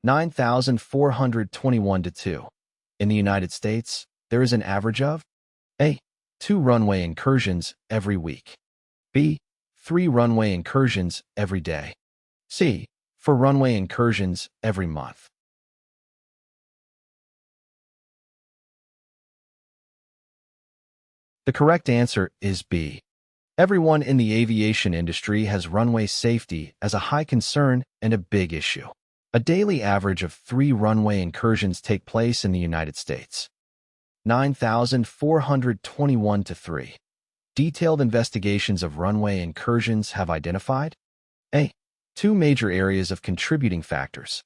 Q9421-2. In the United States, there is an average of A. 2 runway incursions every week. B. 3 runway incursions every day. C. 4 runway incursions every month. The correct answer is B. Everyone in the aviation industry has runway safety as a high concern and a big issue. A daily average of 3 runway incursions take place in the United States. Q9421-3. Detailed investigations of runway incursions have identified A. 2 major areas of contributing factors.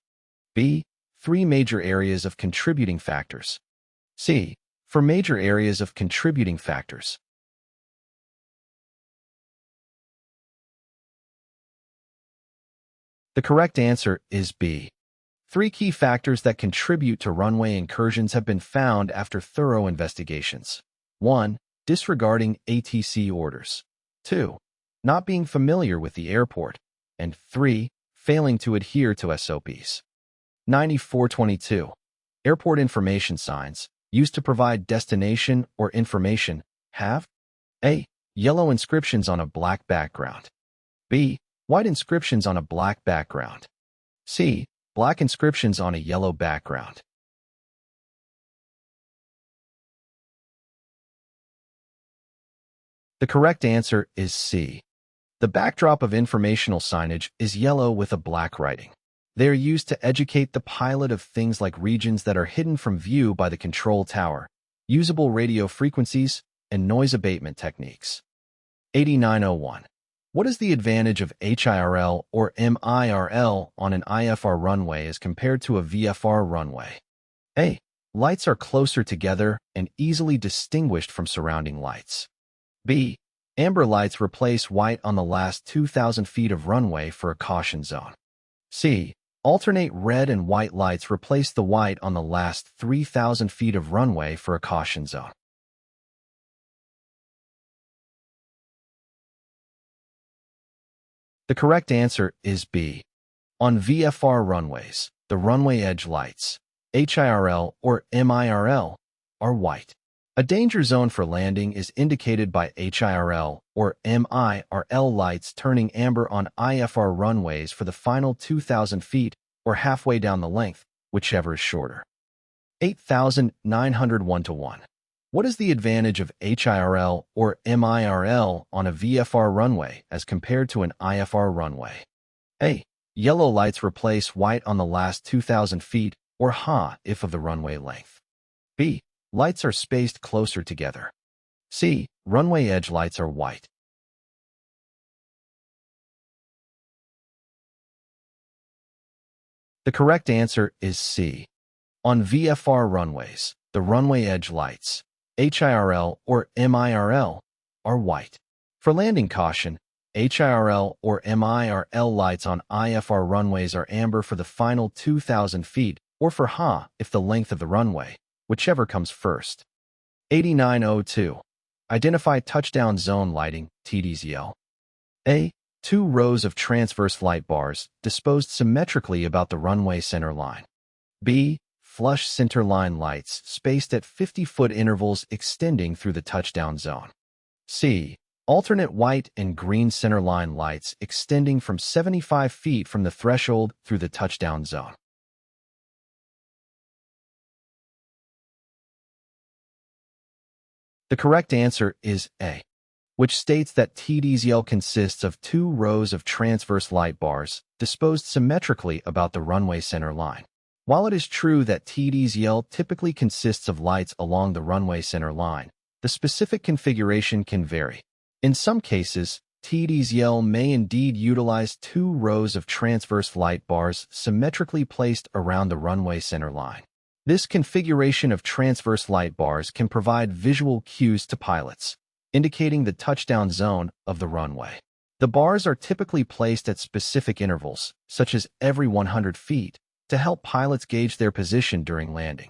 B. 3 major areas of contributing factors. C. 4 major areas of contributing factors. The correct answer is B. 3 key factors that contribute to runway incursions have been found after thorough investigations. 1. Disregarding ATC orders. 2. Not being familiar with the airport. And 3. Failing to adhere to SOPs. 9422. Airport information signs, used to provide destination or information, have A. Yellow inscriptions on a black background. B. White inscriptions on a black background. C. Black inscriptions on a yellow background. The correct answer is C. The backdrop of informational signage is yellow with a black writing. They are used to educate the pilot of things like regions that are hidden from view by the control tower, usable radio frequencies, and noise abatement techniques. 8901. What is the advantage of HIRL or MIRL on an IFR runway as compared to a VFR runway? A. Lights are closer together and easily distinguished from surrounding lights. B. Amber lights replace white on the last 2,000 feet of runway for a caution zone. C. Alternate red and white lights replace the white on the last 3,000 feet of runway for a caution zone. The correct answer is B. On VFR runways, the runway edge lights, HIRL or MIRL, are white. A danger zone for landing is indicated by HIRL or MIRL lights turning amber on IFR runways for the final 2,000 feet or halfway down the length, whichever is shorter. 8901-1. What is the advantage of HIRL or MIRL on a VFR runway as compared to an IFR runway? A. Yellow lights replace white on the last 2,000 feet or HA if of the runway length. B. Lights are spaced closer together. C. Runway edge lights are white. The correct answer is C. On VFR runways, the runway edge lights, HIRL or MIRL, are white. For landing caution, HIRL or MIRL lights on IFR runways are amber for the final 2,000 feet or for HA if the length of the runway, whichever comes first. 8902. Identify touchdown zone lighting, TDZL. A. 2 rows of transverse light bars disposed symmetrically about the runway center line. B. Flush center line lights spaced at 50-foot intervals extending through the touchdown zone. C. Alternate white and green center line lights extending from 75 feet from the threshold through the touchdown zone. The correct answer is A, which states that TDZL consists of 2 rows of transverse light bars disposed symmetrically about the runway center line. While it is true that TDZL typically consists of lights along the runway center line, the specific configuration can vary. In some cases, TDZL may indeed utilize 2 rows of transverse light bars symmetrically placed around the runway center line. This configuration of transverse light bars can provide visual cues to pilots, indicating the touchdown zone of the runway. The bars are typically placed at specific intervals, such as every 100 feet, to help pilots gauge their position during landing.